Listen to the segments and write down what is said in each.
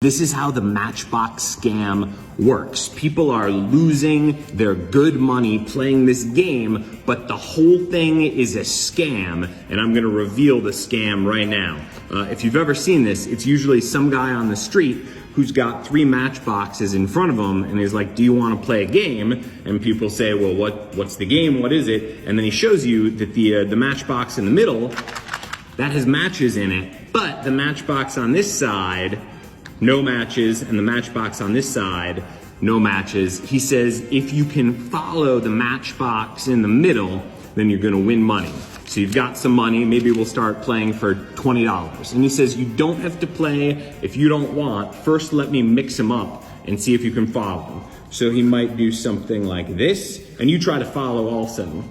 This is how the Matchbox scam works. People are losing their good money playing this game, but the whole thing is a scam, and I'm gonna reveal the scam right now. If you've ever seen this, it's usually some guy on the street who's got 3 matchboxes in front of him, and he's like, do you wanna play a game? And people say, well, what's the game? What is it? And then he shows you that the matchbox in the middle, that has matches in it, but the matchbox on this side, no matches, and the matchbox on this side, no matches. He says, if you can follow the matchbox in the middle, then you're gonna win money. So you've got some money, maybe we'll start playing for $20. And he says, you don't have to play if you don't want. First, let me mix them up and see if you can follow them. So he might do something like this, and you try to follow also.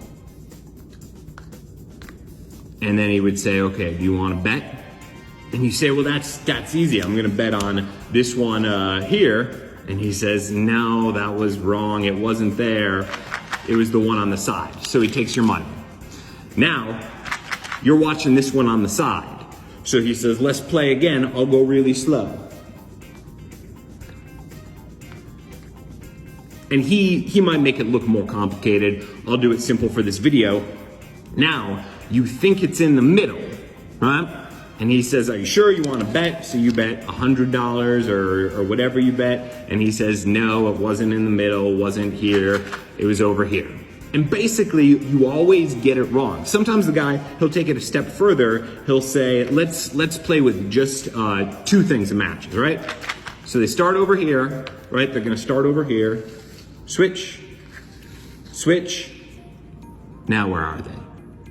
And then he would say, okay, do you wanna bet? And you say, well, that's easy. I'm gonna bet on this one here. And he says, no, that was wrong. It wasn't there. It was the one on the side. So he takes your money. Now, you're watching this one on the side. So he says, let's play again. I'll go really slow. And he might make it look more complicated. I'll do it simple for this video. Now, you think it's in the middle, right? And he says, are you sure you want to bet? So you bet $100 or whatever you bet. And he says, no, it wasn't in the middle, wasn't here, it was over here. And basically, you always get it wrong. Sometimes the guy, he'll take it a step further. He'll say, let's play with just 2 things of matches, right? So they start over here, right? They're gonna start over here. Switch, switch. Now where are they?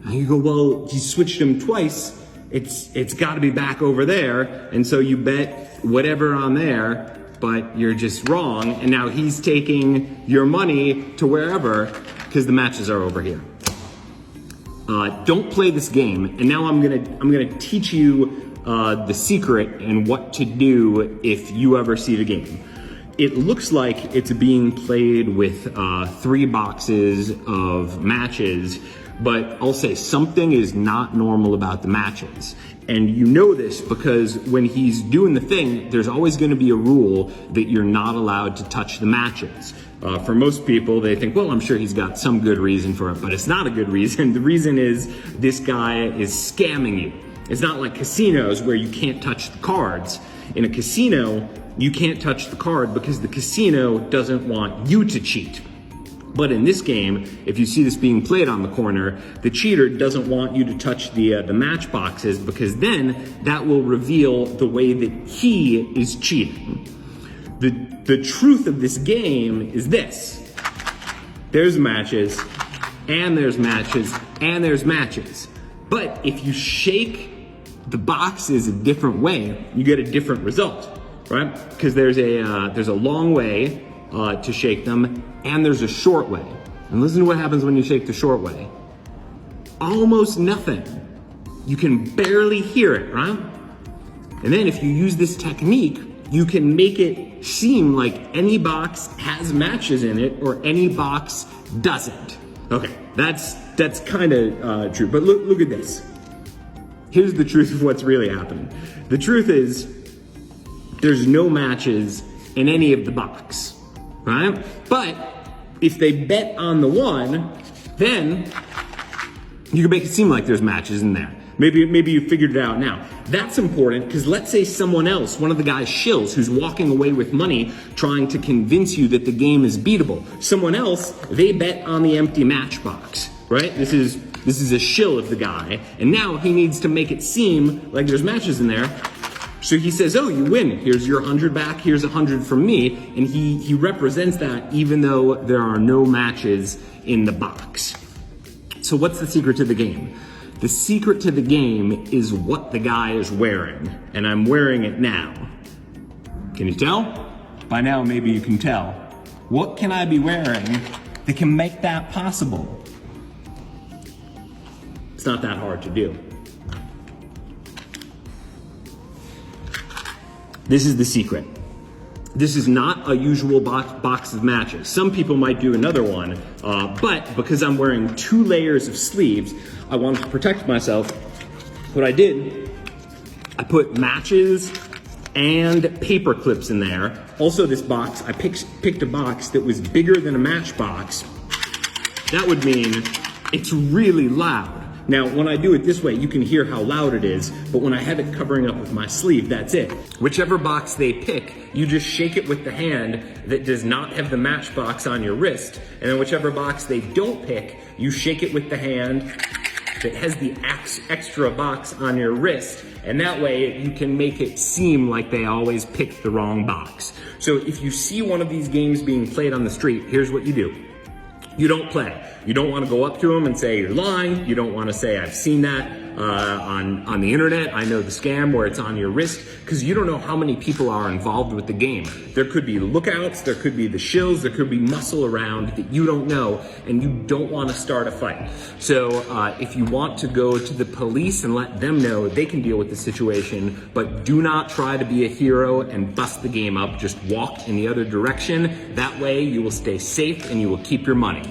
And you go, well, you switched them twice. It's got to be back over there, and so you bet whatever on there, but you're just wrong, and now he's taking your money to wherever because the matches are over here. Don't play this game, and now I'm gonna teach you the secret and what to do if you ever see the game. It looks like it's being played with 3 boxes of matches, but I'll say something is not normal about the matches. And you know this because when he's doing the thing, there's always gonna be a rule that you're not allowed to touch the matches. For most people, they think, well, I'm sure he's got some good reason for it, but it's not a good reason. The reason is this guy is scamming you. It's not like casinos where you can't touch the cards. In a casino, you can't touch the card because the casino doesn't want you to cheat. But in this game, if you see this being played on the corner, the cheater doesn't want you to touch the match boxes because then that will reveal the way that he is cheating. The truth of this game is this. There's matches, and there's matches, and there's matches. But if you shake the boxes a different way, you get a different result, right? Because there's a long way to shake them, and there's a short way. And listen to what happens when you shake the short way. Almost nothing. You can barely hear it, right? And then if you use this technique, you can make it seem like any box has matches in it or any box doesn't. Okay, that's kind of true, but look at this. Here's the truth of what's really happening. The truth is, there's no matches in any of the box, right? But if they bet on the one, then you can make it seem like there's matches in there. Maybe you figured it out now. That's important because let's say someone else, one of the guys shills who's walking away with money trying to convince you that the game is beatable. Someone else, they bet on the empty matchbox, right? This is a shill of the guy, and now he needs to make it seem like there's matches in there. So he says, oh, you win. Here's your 100 back, here's 100 from me. And he represents that even though there are no matches in the box. So what's the secret to the game? The secret to the game is what the guy is wearing. And I'm wearing it now. Can you tell? By now, maybe you can tell. What can I be wearing that can make that possible? It's not that hard to do. This is the secret. This is not a usual box of matches. Some people might do another one, but because I'm wearing 2 layers of sleeves, I wanted to protect myself. What I did, I put matches and paper clips in there. Also this box, I picked a box that was bigger than a Matchbox. That would mean it's really loud. Now, when I do it this way, you can hear how loud it is, but when I have it covering up with my sleeve, that's it. Whichever box they pick, you just shake it with the hand that does not have the Matchbox on your wrist, and then whichever box they don't pick, you shake it with the hand that has the extra box on your wrist, and that way you can make it seem like they always picked the wrong box. So if you see one of these games being played on the street, here's what you do. You don't play. You don't want to go up to them and say you're lying. You don't want to say I've seen that on the internet. I know the scam where it's on your wrist, because you don't know how many people are involved with the game. There could be lookouts, there could be the shills, there could be muscle around that you don't know, and you don't want to start a fight. So if you want to go to the police and let them know, they can deal with the situation, but do not try to be a hero and bust the game up. Just walk in the other direction. That way you will stay safe and you will keep your money.